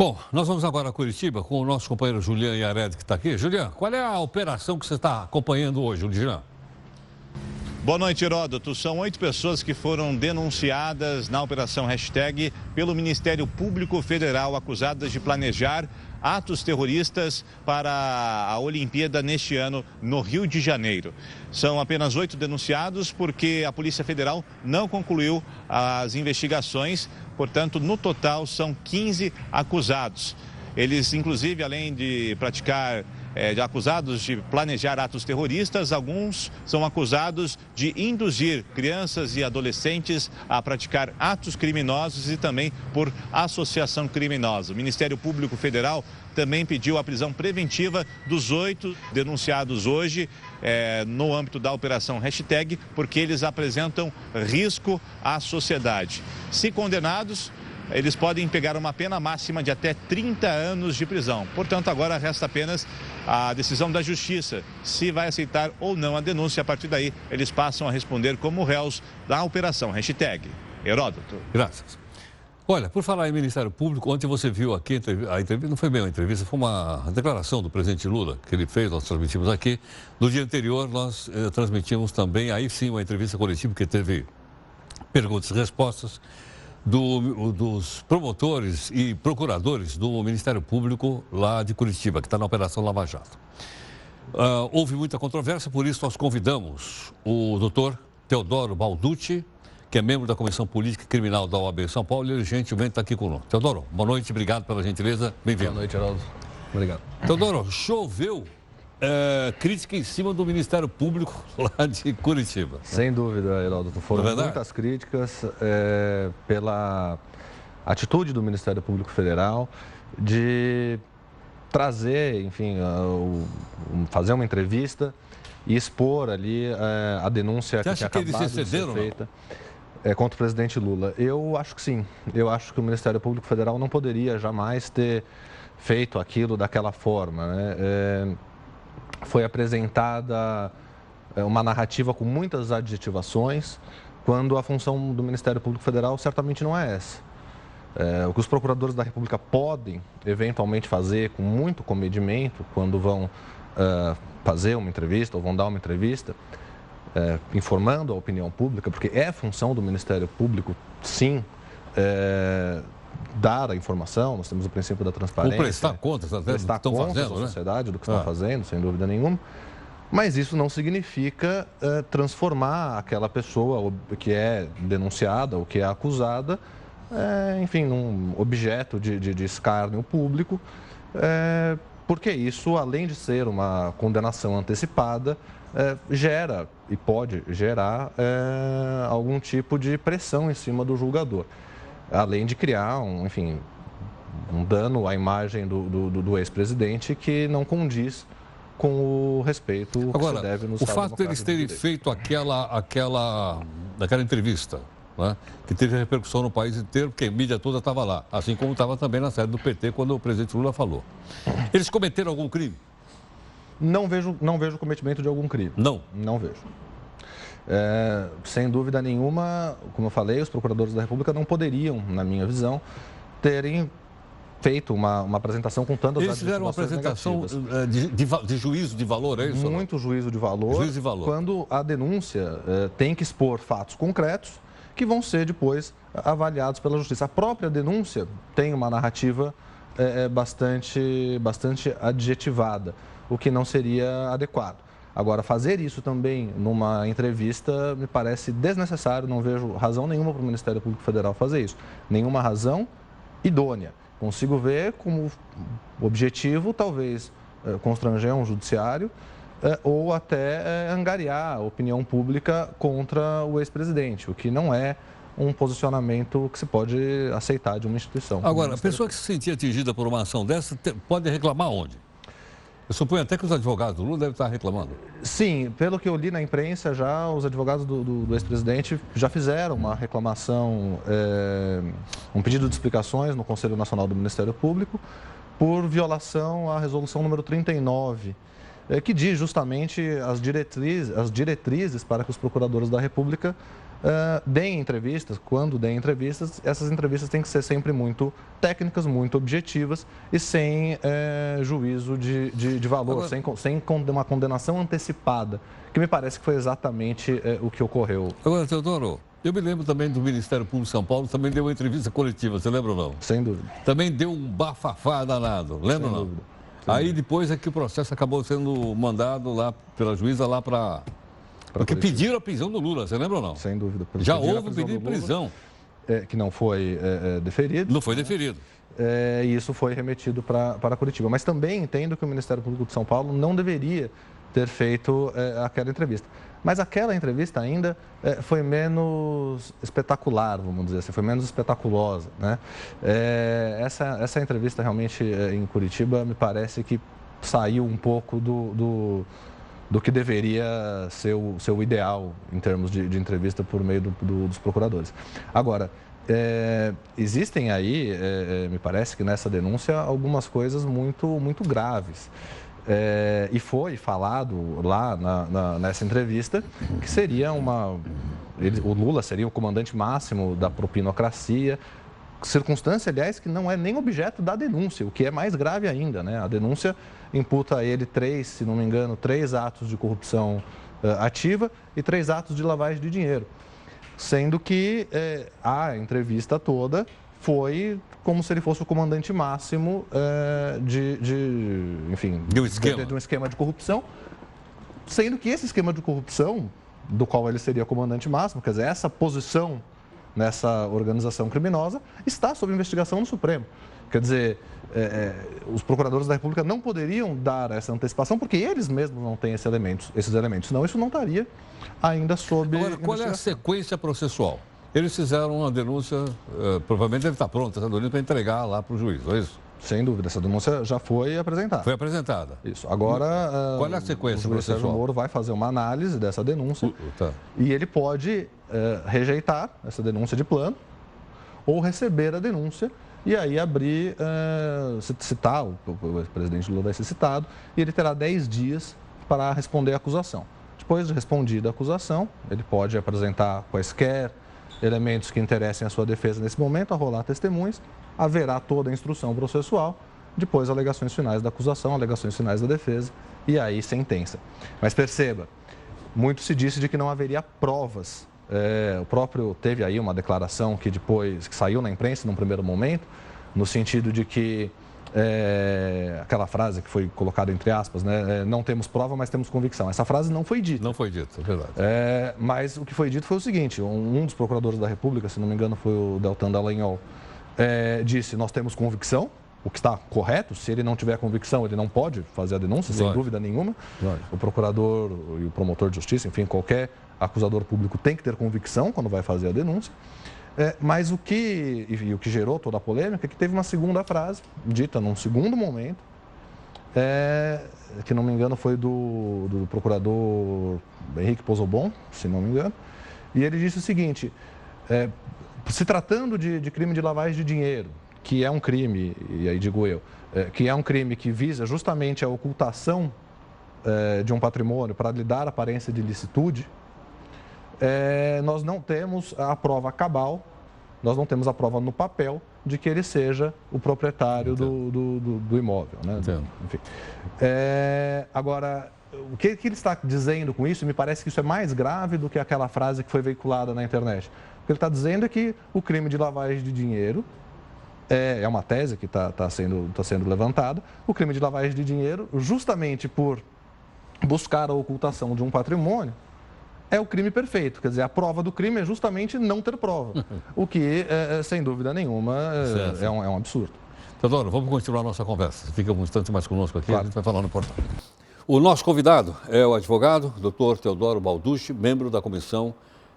Bom, nós vamos agora a Curitiba com o nosso companheiro Julian Yared, que está aqui. Julian, qual é a operação que você está acompanhando hoje, Julian? Boa noite, Heródoto. São 8 pessoas que foram denunciadas na Operação Hashtag pelo Ministério Público Federal, acusadas de planejar atos terroristas para a Olimpíada neste ano no Rio de Janeiro. São apenas 8 denunciados porque a Polícia Federal não concluiu as investigações, portanto, no total são 15 acusados. Eles, inclusive, além de acusados de planejar atos terroristas, alguns são acusados de induzir crianças e adolescentes a praticar atos criminosos e também por associação criminosa. O Ministério Público Federal também pediu a prisão preventiva dos 8 denunciados hoje no âmbito da Operação Hashtag, porque eles apresentam risco à sociedade. Se condenados, eles podem pegar uma pena máxima de até 30 anos de prisão. Portanto, agora resta apenas a decisão da Justiça, se vai aceitar ou não a denúncia. A partir daí, eles passam a responder como réus da Operação Hashtag. Heródoto. Graças. Olha, por falar em Ministério Público, ontem você viu aqui a entrevista, não foi bem uma entrevista, foi uma declaração do presidente Lula que ele fez, nós transmitimos aqui. No dia anterior, nós transmitimos também, aí sim, uma entrevista coletiva que teve perguntas e respostas dos promotores e procuradores do Ministério Público lá de Curitiba, que está na Operação Lava Jato. Houve muita controvérsia, por isso nós convidamos o doutor Teodoro Balducci, que é membro da Comissão Política e Criminal da OAB São Paulo, e ele gentilmente está aqui conosco. Teodoro, boa noite, obrigado pela gentileza, bem-vindo. Boa noite, Geraldo. Obrigado. Teodoro, choveu crítica em cima do Ministério Público lá de Curitiba. Sem dúvida, Heraldo. Foram muitas críticas pela atitude do Ministério Público Federal de trazer, enfim, fazer uma entrevista e expor ali a denúncia que tinha acabado de ser feita contra o presidente Lula. Eu acho que sim. Eu acho que o Ministério Público Federal não poderia jamais ter feito aquilo daquela forma, né? Foi apresentada uma narrativa com muitas adjetivações, quando a função do Ministério Público Federal certamente não é essa. O que os procuradores da República podem, eventualmente, fazer com muito comedimento, quando vão fazer uma entrevista ou vão dar uma entrevista, informando a opinião pública, porque é função do Ministério Público, sim, dar a informação, nós temos o princípio da transparência. Ou prestar contas do que estão fazendo, da sociedade, do que estão fazendo, sem dúvida nenhuma. Mas isso não significa transformar aquela pessoa que é denunciada ou que é acusada, enfim, num objeto de escárnio público, porque isso, além de ser uma condenação antecipada, gera e pode gerar algum tipo de pressão em cima do julgador. Além de criar, um dano à imagem do ex-presidente que não condiz com o respeito que se deve no Estado democrático. O fato deles terem feito aquela entrevista, né, que teve repercussão no país inteiro, porque a mídia toda estava lá, assim como estava também na sede do PT quando o presidente Lula falou. Eles cometeram algum crime? Não vejo o cometimento de algum crime. Não? Não vejo. Sem dúvida nenhuma, como eu falei, os procuradores da República não poderiam, na minha visão, terem feito uma apresentação com tantas adjetivações. Eles fizeram uma apresentação de juízo de valor, é isso? Muito juízo de valor. Juízo de valor. Quando a denúncia tem que expor fatos concretos que vão ser depois avaliados pela Justiça. A própria denúncia tem uma narrativa bastante adjetivada, o que não seria adequado. Agora, fazer isso também numa entrevista me parece desnecessário, não vejo razão nenhuma para o Ministério Público Federal fazer isso. Nenhuma razão idônea. Consigo ver como objetivo, talvez, constranger um judiciário ou até angariar a opinião pública contra o ex-presidente, o que não é um posicionamento que se pode aceitar de uma instituição. Agora, a pessoa que se sentir atingida por uma ação dessa pode reclamar onde? Eu suponho até que os advogados do Lula devem estar reclamando. Sim, pelo que eu li na imprensa, já os advogados do ex-presidente já fizeram uma reclamação, um pedido de explicações no Conselho Nacional do Ministério Público por violação à resolução número 39 que diz justamente as diretrizes para que os procuradores da República deem entrevistas. Quando deem entrevistas, essas entrevistas têm que ser sempre muito técnicas, muito objetivas e sem juízo de valor, Agora, sem uma condenação antecipada, que me parece que foi exatamente o que ocorreu. Agora, Teodoro, eu me lembro também do Ministério Público de São Paulo, também deu uma entrevista coletiva, você lembra ou não? Sem dúvida. Também deu um bafafá danado, lembra ou não? Dúvida. Aí depois é que o processo acabou sendo mandado lá pela juíza lá para... Porque pediram a prisão do Lula, você lembra ou não? Sem dúvida. Já houve um pedido de prisão. Que não foi deferido. Não foi deferido. E isso foi remetido para Curitiba. Mas também entendo que o Ministério Público de São Paulo não deveria ter feito aquela entrevista. Mas aquela entrevista ainda foi menos espetacular, vamos dizer assim, foi menos espetaculosa, né? Essa entrevista realmente em Curitiba me parece que saiu um pouco do que deveria ser o ideal em termos de entrevista por meio dos procuradores. Agora, existem aí, me parece que nessa denúncia, algumas coisas muito, muito graves. E foi falado lá nessa entrevista que seria o Lula seria o comandante máximo da propinocracia, circunstância, aliás, que não é nem objeto da denúncia, o que é mais grave ainda, né? A denúncia imputa a ele se não me engano, 3 atos de corrupção ativa e 3 atos de lavagem de dinheiro, sendo que a entrevista toda foi como se ele fosse o comandante máximo de um esquema de corrupção, sendo que esse esquema de corrupção, do qual ele seria comandante máximo, quer dizer, essa posição nessa organização criminosa, está sob investigação no Supremo. Quer dizer, os procuradores da República não poderiam dar essa antecipação porque eles mesmos não têm esses elementos, senão isso não estaria ainda sob Agora, qual é a sequência processual? Eles fizeram uma denúncia, provavelmente deve estar pronta essa denúncia para entregar lá para o juiz, não é isso? Sem dúvida, essa denúncia já foi apresentada. Foi apresentada. Isso. Agora, qual é a sequência processual? O juiz Sérgio Moro vai fazer uma análise dessa denúncia tá. E ele pode rejeitar essa denúncia de plano ou receber a denúncia e aí abrir, citar, o presidente Lula vai ser citado, e ele terá 10 dias para responder à acusação. Depois de respondida a acusação, ele pode apresentar quaisquer elementos que interessem a sua defesa nesse momento, arrolar testemunhas, haverá toda a instrução processual, depois alegações finais da acusação, alegações finais da defesa e aí sentença. Mas perceba, muito se disse de que não haveria provas. O próprio teve aí uma declaração que saiu na imprensa num primeiro momento, no sentido de que aquela frase que foi colocada entre aspas, né? Não temos prova, mas temos convicção. Essa frase não foi dita. Não foi dita, é verdade. Mas o que foi dito foi o seguinte, um dos procuradores da República, se não me engano foi o Deltan Dallagnol, disse, nós temos convicção, o que está correto, se ele não tiver convicção, ele não pode fazer a denúncia, sem dúvida nenhuma. O procurador e o promotor de justiça, enfim, qualquer acusador público tem que ter convicção quando vai fazer a denúncia. Mas o que gerou toda a polêmica é que teve uma segunda frase, dita num segundo momento, que não me engano foi do procurador Henrique Pozzobon, se não me engano, e ele disse o seguinte, se tratando de crime de lavagem de dinheiro, que é um crime, e aí digo eu, que é um crime que visa justamente a ocultação de um patrimônio para lhe dar aparência de ilicitude, nós não temos a prova cabal, nós não temos a prova no papel de que ele seja o proprietário do imóvel, né? Enfim. Agora, o que ele está dizendo com isso, me parece que isso é mais grave do que aquela frase que foi veiculada na internet. O que ele está dizendo é que o crime de lavagem de dinheiro, é uma tese que está sendo levantada, o crime de lavagem de dinheiro, justamente por buscar a ocultação de um patrimônio, é o crime perfeito. Quer dizer, a prova do crime é justamente não ter prova. O que, sem dúvida nenhuma, é um absurdo. Teodoro, vamos continuar a nossa conversa. Fica um instante mais conosco aqui, claro. A gente vai falar no portal. O nosso convidado é o advogado, Dr. Teodoro Balducci, membro da Comissão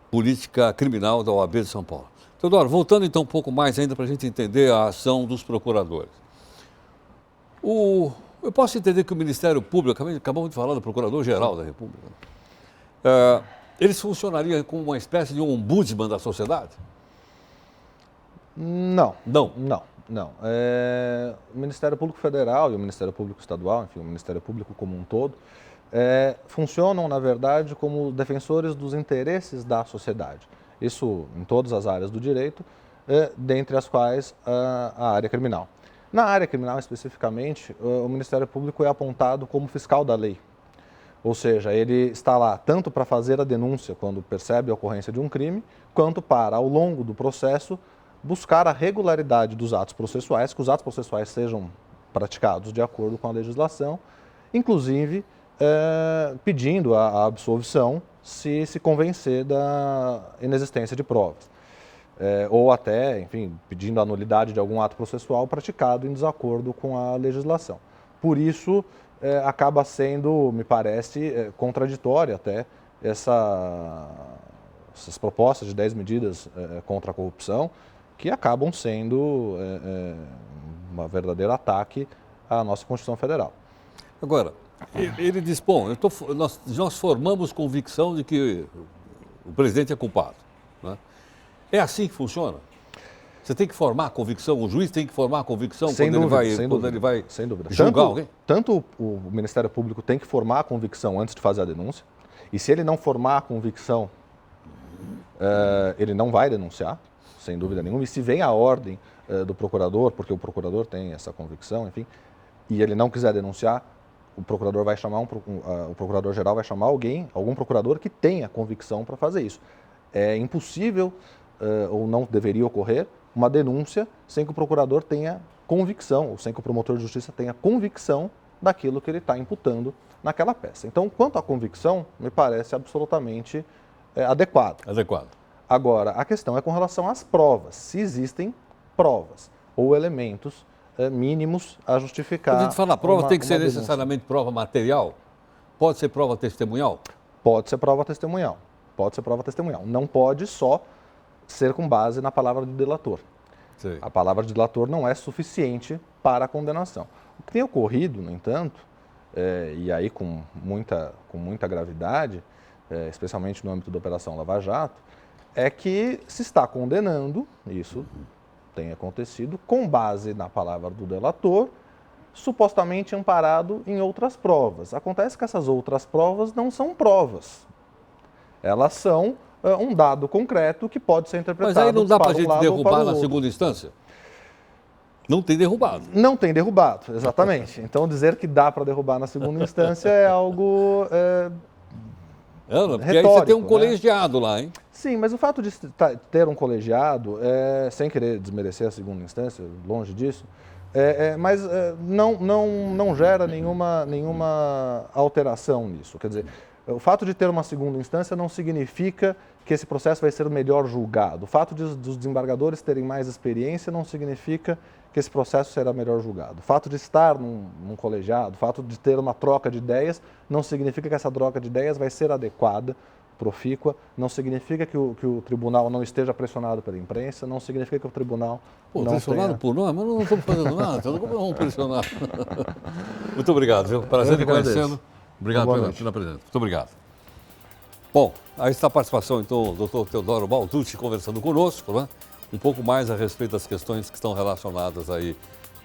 Política Criminal da OAB de São Paulo. Teodoro, voltando então um pouco mais ainda para a gente entender a ação dos procuradores. Eu posso entender que o Ministério Público, acabamos de falar do Procurador-Geral da República, eles funcionariam como uma espécie de um ombudsman da sociedade? Não. O Ministério Público Federal e o Ministério Público Estadual, enfim, o Ministério Público como um todo, funcionam, na verdade, como defensores dos interesses da sociedade. Isso em todas as áreas do direito, dentre as quais a área criminal. Na área criminal, especificamente, o Ministério Público é apontado como fiscal da lei. Ou seja, ele está lá tanto para fazer a denúncia quando percebe a ocorrência de um crime, quanto para, ao longo do processo, buscar a regularidade dos atos processuais, que os atos processuais sejam praticados de acordo com a legislação, inclusive pedindo a absolvição se convencer da inexistência de provas. Ou até, enfim, pedindo a nulidade de algum ato processual praticado em desacordo com a legislação. Por isso, acaba sendo, me parece, contraditória até essas propostas de 10 medidas contra a corrupção, que acabam sendo um verdadeiro ataque à nossa Constituição Federal. Agora, ele diz, bom, nós formamos convicção de que o presidente é culpado, né? É assim que funciona? Você tem que formar a convicção, o juiz tem que formar a convicção quando ele vai julgar alguém? Tanto o Ministério Público tem que formar a convicção antes de fazer a denúncia, e se ele não formar a convicção, ele não vai denunciar, sem dúvida nenhuma, e se vem a ordem do procurador, porque o procurador tem essa convicção, enfim, e ele não quiser denunciar, o procurador vai chamar o procurador-geral vai chamar algum procurador que tenha convicção para fazer isso. É impossível, ou não deveria ocorrer, uma denúncia sem que o procurador tenha convicção, ou sem que o promotor de justiça tenha convicção daquilo que ele está imputando naquela peça. Então, quanto à convicção, me parece absolutamente adequado. Adequado. Agora, a questão é com relação às provas. Se existem provas ou elementos mínimos a justificar. Quando a gente fala prova, tem que ser necessariamente prova material? Pode ser prova testemunhal? Pode ser prova testemunhal. Pode ser prova testemunhal. Não pode só ser com base na palavra do delator. Sim. A palavra do delator não é suficiente para a condenação. O que tem ocorrido, no entanto, e aí com muita gravidade, especialmente no âmbito da Operação Lava Jato, é que se está condenando, isso tem acontecido, com base na palavra do delator, supostamente amparado em outras provas. Acontece que essas outras provas não são provas. Elas são um dado concreto que pode ser interpretado. Mas aí não dá para a gente derrubar na segunda instância? Não tem derrubado. Não tem derrubado, exatamente. Então dizer que dá para derrubar na segunda instância é algo porque aí você tem um colegiado lá, hein? Sim, mas o fato de ter um colegiado, sem querer desmerecer a segunda instância, longe disso, mas não gera nenhuma alteração nisso. Quer dizer, o fato de ter uma segunda instância não significa que esse processo vai ser melhor julgado. O fato dos desembargadores terem mais experiência não significa que esse processo será melhor julgado. O fato de estar num colegiado, o fato de ter uma troca de ideias, não significa que essa troca de ideias vai ser adequada, profícua, não significa que o tribunal não esteja pressionado pela imprensa, não significa que o tribunal não pressionado por nós? Mas não estamos fazendo nada, então como vamos pressionar? Muito obrigado, viu? Prazer em conhecê-lo. Obrigado pela presença. Muito obrigado. Bom, aí está a participação, então, do Dr. Teodoro Balducci conversando conosco, né? Um pouco mais a respeito das questões que estão relacionadas aí.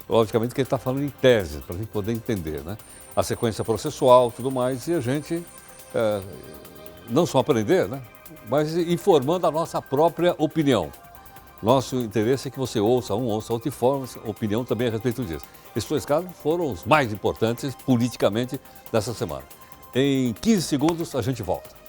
Logicamente que ele está falando em tese, para a gente poder entender, né? A sequência processual, tudo mais, e a gente não só aprender, né? Mas informando a nossa própria opinião. Nosso interesse é que você ouça outro e forme opinião também a respeito disso. Esses dois casos foram os mais importantes politicamente dessa semana. Em 15 segundos a gente volta.